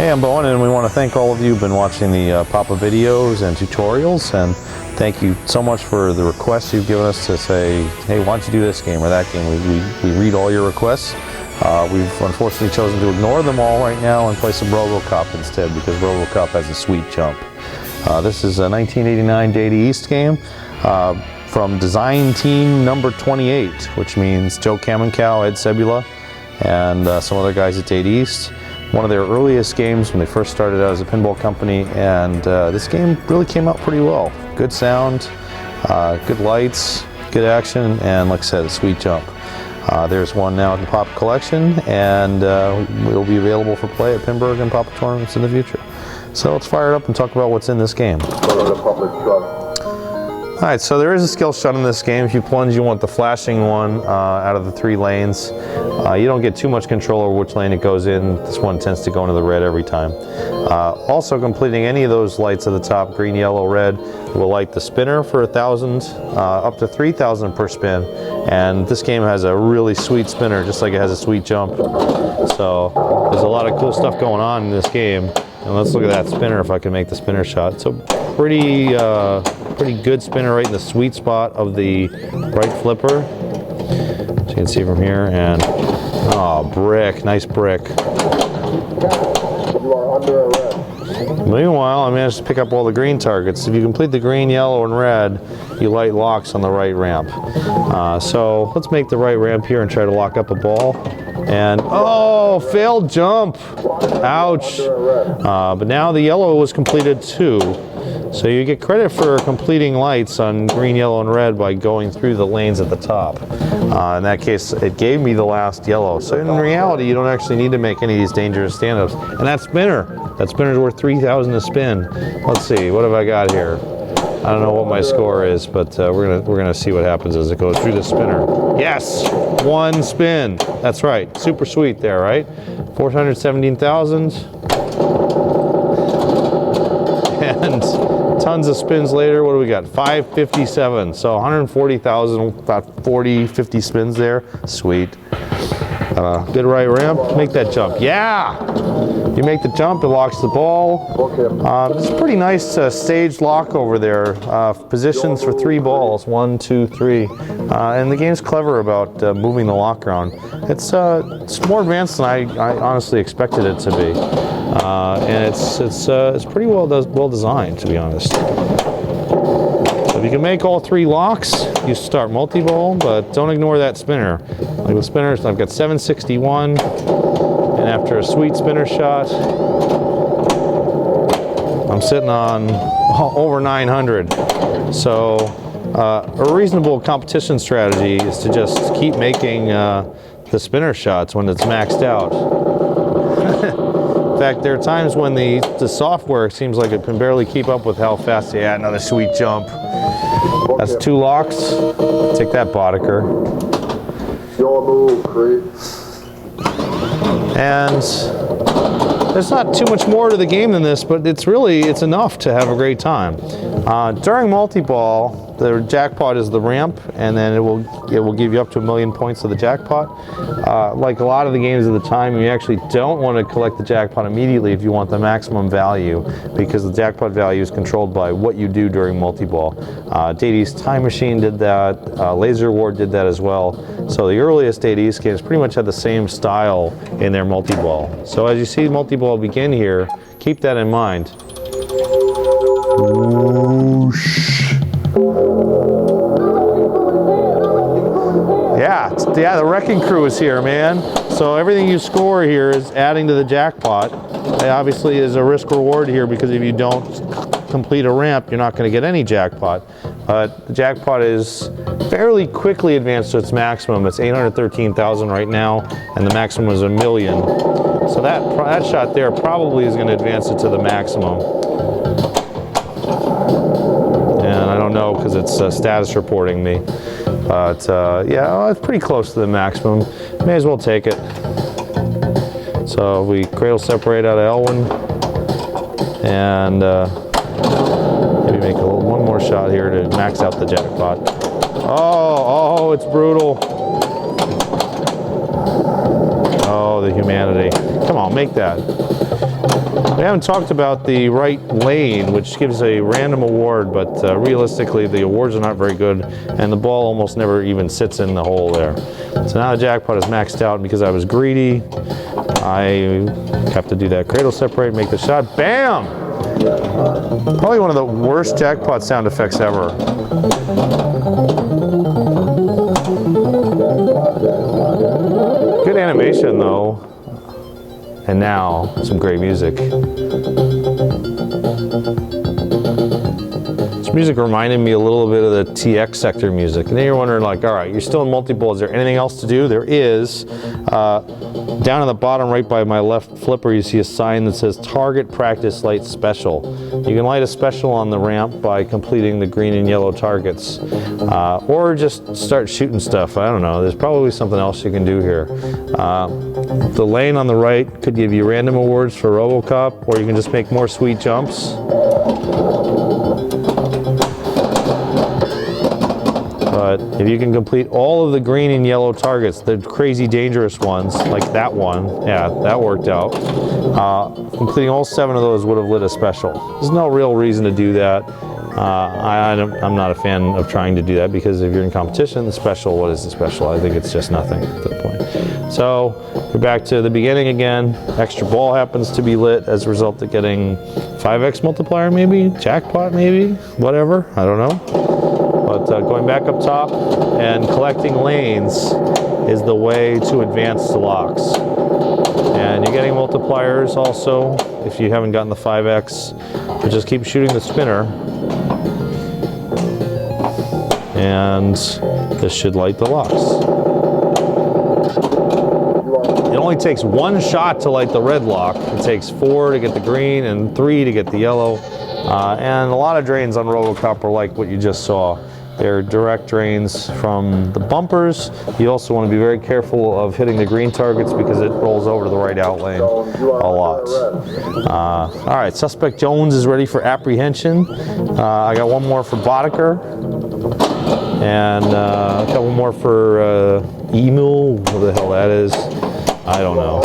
Hey, I'm Bowen, and we want to thank all of you who've been watching the Papa videos and tutorials, and thank you so much for the requests you've given us to say, hey, why don't you do this game or that game. We read all your requests. We've unfortunately chosen to ignore them all right now and play some Robocop instead, because Robocop has a sweet jump. This is a 1989 Data East game from design team number 28, which means Joe Kamenkow, Ed Sebula, and some other guys at Data East. One of their earliest games when they first started out as a pinball company, and this game really came out pretty well. Good sound, good lights, good action, and like I said, a sweet jump. There's one now in the Papa collection, and it'll be available for play at Pittsburgh and Papa tournaments in the future. So let's fire it up and talk about what's in this game. Alright, so there is a skill shot in this game. If you plunge, you want the flashing one out of the 3 lanes. You don't get too much control over which lane it goes in. This one tends to go into the red every time. Also, completing any of those lights at the top, green, yellow, red, will light the spinner for 1,000, up to 3,000 per spin. And this game has a really sweet spinner, just like it has a sweet jump. So there's a lot of cool stuff going on in this game. And let's look at that spinner, if I can make the spinner shot. So pretty good spinner right in the sweet spot of the right flipper. As you can see from here, and oh, brick, nice brick. You are under arrest. Meanwhile, I managed to pick up all the green targets. If you complete the green, yellow, and red, you light locks on the right ramp. So let's make the right ramp here and try to lock up a ball. And oh, failed jump. Ouch. But now the yellow was completed too. So you get credit for completing lights on green, yellow, and red by going through the lanes at the top. In that case, it gave me the last yellow. So in reality, you don't actually need to make any of these dangerous stand-ups. And that spinner's worth 3,000 a spin. Let's see, what have I got here? I don't know what my score is, but we're gonna see what happens as it goes through the spinner. Yes, 1 spin. That's right, super sweet there, right? 417,000. And tons of spins later, what do we got? 557, so 140,000, about 50 spins there. Sweet. Good right ramp, make that jump. Yeah! You make the jump, it locks the ball. It's a pretty nice staged lock over there. Positions for 3 balls, 1, 2, 3. And the game's clever about moving the lock around. It's more advanced than I honestly expected it to be. And it's pretty well designed, to be honest. So if you can make all 3 locks, you start multi-ball, but don't ignore that spinner. Like the spinners, I've got 761, and after a sweet spinner shot, I'm sitting on over 900. So a reasonable competition strategy is to just keep making the spinner shots when it's maxed out. In fact, there are times when the software seems like it can barely keep up with how fast they add another sweet jump. That's 2 locks. Take that, Boddicker. Your move, Creed. And there's not too much more to the game than this, but it's enough to have a great time. During multi-ball, the jackpot is the ramp, and then it will give you up to 1,000,000 points of the jackpot. Like a lot of the games at the time, you actually don't want to collect the jackpot immediately if you want the maximum value, because the jackpot value is controlled by what you do during multi-ball. Data East Time Machine did that. Laser Ward did that as well. So the earliest Data East games pretty much had the same style in their multi-ball. So as you see multi-ball begin here, keep that in mind. Whoosh. Yeah, the wrecking crew is here, man. So everything you score here is adding to the jackpot. Obviously, there's a risk reward here, because if you don't complete a ramp, you're not going to get any jackpot. But the jackpot is fairly quickly advanced to its maximum. It's 813,000 right now, and the maximum is 1,000,000. So that shot there probably is going to advance it to the maximum. And I don't know, because it's status reporting me. But yeah, it's pretty close to the maximum. May as well take it. So we cradle separate out of Elwyn, and maybe make one more shot here to max out the jackpot. Oh, it's brutal. Oh, the humanity. Come on, make that. We haven't talked about the right lane, which gives a random award, but realistically the awards are not very good, and the ball almost never even sits in the hole there. So now the jackpot is maxed out, and because I was greedy, I have to do that cradle separate, make the shot, bam! Probably one of the worst jackpot sound effects ever. Good animation though. And now, some great music. This music reminded me a little bit of the TX sector music. And then you're wondering like, all right, you're still in multi-ball, is there anything else to do? There is. Down on the bottom right by my left flipper, you see a sign that says Target Practice Light Special. You can light a special on the ramp by completing the green and yellow targets. Or just start shooting stuff. I don't know. There's probably something else you can do here. The lane on the right could give you random awards for Robocop, or you can just make more sweet jumps. But if you can complete all of the green and yellow targets, the crazy dangerous ones, like that one, yeah, that worked out. Completing all 7 of those would have lit a special. There's no real reason to do that. I'm not a fan of trying to do that, because if you're in competition, the special, what is the special? I think it's just nothing at that point. So we're back to the beginning again. Extra ball happens to be lit as a result of getting 5x multiplier maybe, jackpot maybe, whatever, I don't know. But going back up top and collecting lanes is the way to advance the locks. And you're getting multipliers also if you haven't gotten the 5x, but just keep shooting the spinner. And this should light the locks. It only takes 1 shot to light the red lock. It takes 4 to get the green and 3 to get the yellow. And a lot of drains on Robocop are like what you just saw. They're direct drains from the bumpers. You also want to be very careful of hitting the green targets because it rolls over to the right out lane a lot. All right, suspect Jones is ready for apprehension. I got one more for Boddicker. And a couple more for Emil, what the hell that is. I don't know.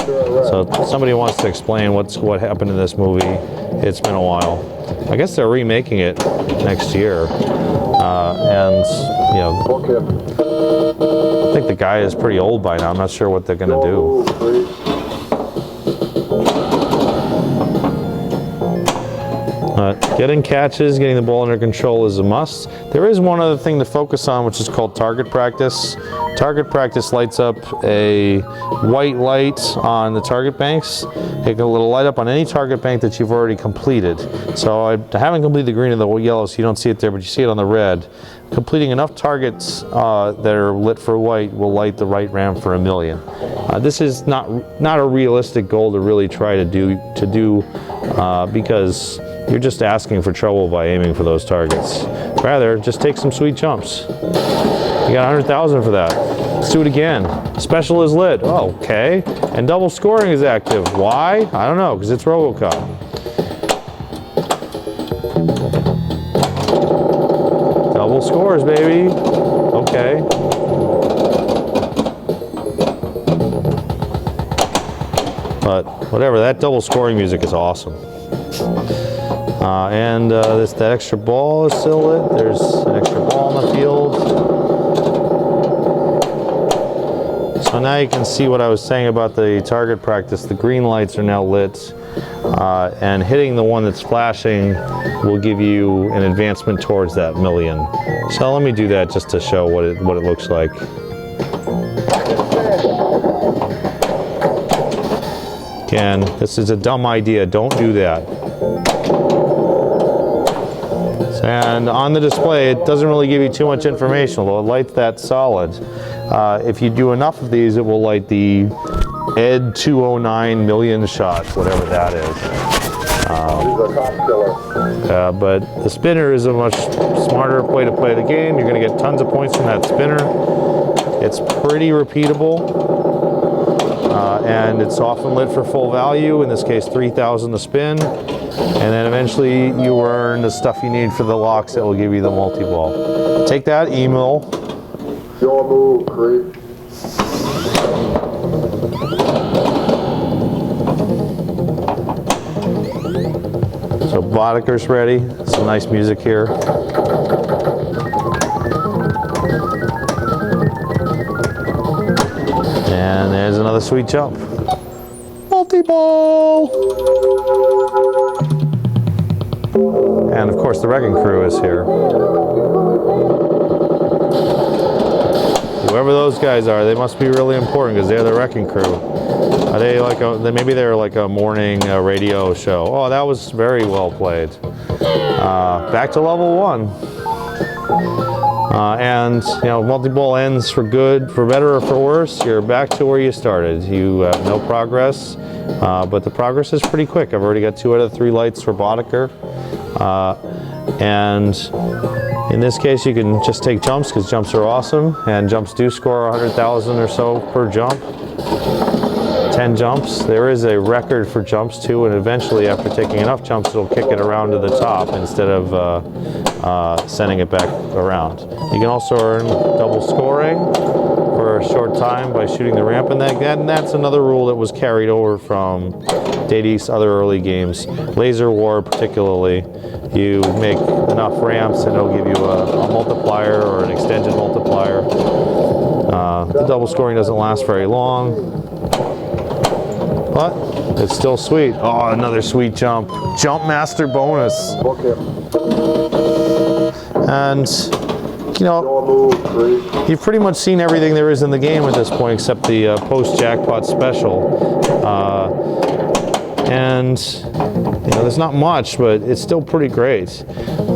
So somebody wants to explain what happened in this movie. It's been a while. I guess they're remaking it next year. And, you know, I think the guy is pretty old by now. I'm not sure what they're going to do. Getting catches, getting the ball under control is a must. There is one other thing to focus on, which is called target practice. Target practice lights up a white light on the target banks. It will light up on any target bank that you've already completed. So I haven't completed the green and the yellow, so you don't see it there, but you see it on the red. Completing enough targets that are lit for white will light the right ramp for 1,000,000. This is not a realistic goal to really try to do because you're just asking for trouble by aiming for those targets. Rather, just take some sweet jumps. You got 100,000 for that. Let's do it again. Special is lit. Oh, okay. And double scoring is active. Why? I don't know, because it's Robocop. Double scores, baby. Okay. But whatever, that double scoring music is awesome. That extra ball is still lit. There's an extra ball on the field. So now you can see what I was saying about the target practice. The green lights are now lit, and hitting the one that's flashing will give you an advancement towards that 1,000,000. So let me do that just to show what it looks like. Again, this is a dumb idea. Don't do that. And on the display, it doesn't really give you too much information, although it lights that solid. If you do enough of these, it will light the ED 209 million shot, whatever that is. But the spinner is a much smarter way to play the game. You're going to get tons of points from that spinner. It's pretty repeatable. And it's often lit for full value, in this case 3,000 to spin, and then eventually you earn the stuff you need for the locks that will give you the multi-ball. Take that, Emil. Your move, creep. So Bodeker's ready. Some nice music here. And there's another sweet jump. Multi-ball! And of course the wrecking crew is here. Whoever those guys are, they must be really important because they're the wrecking crew. Are they like maybe they're like a morning radio show. Oh, that was very well played. Back to level 1. And you know, multi-ball ends for good, for better or for worse. You're back to where you started. You have no progress, but the progress is pretty quick. I've already got 2 out of 3 lights for Bodeker. And in this case, you can just take jumps because jumps are awesome, and jumps do score 100,000 or so per jump. 10 jumps. There is a record for jumps too, and eventually after taking enough jumps, it'll kick it around to the top instead of sending it back around. You can also earn double scoring for a short time by shooting the ramp, and that's another rule that was carried over from Day's other early games. Laser War particularly, you make enough ramps and it'll give you a multiplier or an extended multiplier. The double scoring doesn't last very long, but it's still sweet. Oh, another sweet jump. Jump Master bonus. And, you know, you've pretty much seen everything there is in the game at this point except the post-jackpot special. And, you know, there's not much, but it's still pretty great.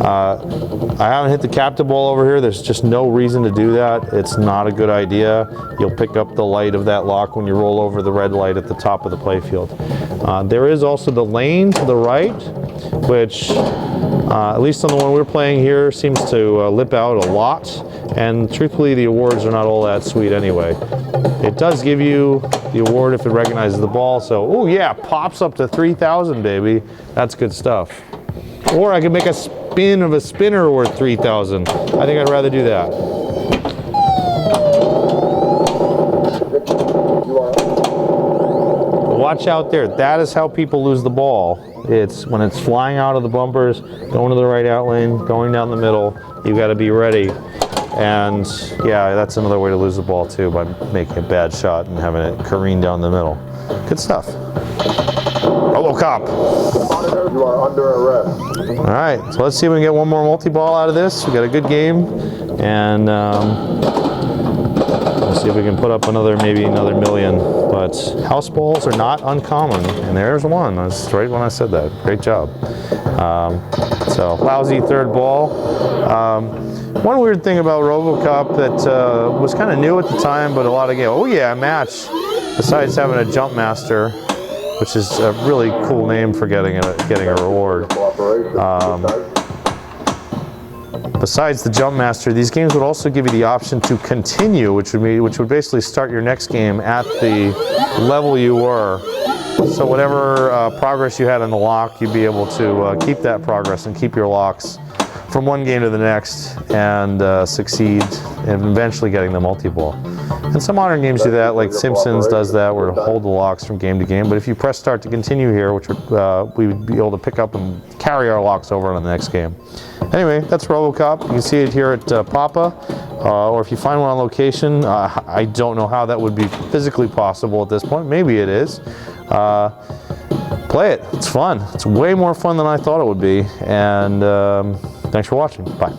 I haven't hit the captive ball over here. There's just no reason to do that. It's not a good idea. You'll pick up the light of that lock when you roll over the red light at the top of the playfield. There is also the lane to the right, which, at least on the one we're playing here, seems to lip out a lot. And truthfully, the awards are not all that sweet anyway. It does give you the award if it recognizes the ball. So, oh yeah, pops up to 3,000, baby. That's good stuff. Or I could make a spin of a spinner worth 3,000. I think I'd rather do that. Watch out there. That is how people lose the ball. It's when it's flying out of the bumpers, going to the right out lane, going down the middle. You've got to be ready. And yeah, that's another way to lose the ball too, by making a bad shot and having it careen down the middle. Good stuff. Robocop. You are under arrest. All right, so let's see if we can get one more multi-ball out of this. We got a good game, and let's see if we can put up maybe another million. But house balls are not uncommon, and there's one. That's right when I said that. Great job. So lousy third ball. One weird thing about Robocop that was kind of new at the time, but a lot of games. Oh yeah, match. Besides having a jump master, which is a really cool name for getting a reward. Besides the jump master, these games would also give you the option to continue, which would basically start your next game at the level you were. So whatever progress you had in the lock, you'd be able to keep that progress and keep your locks from one game to the next and succeed in eventually getting the multi-ball. And some modern games do that, like Simpsons does that, where it'll hold the locks from game to game. But if you press start to continue here, which we would be able to pick up and carry our locks over on the next game. Anyway, that's Robocop. You can see it here at Papa, or if you find one on location. I don't know how that would be physically possible at this point. Maybe it is. Play it. It's fun. It's way more fun than I thought it would be. And thanks for watching. Bye.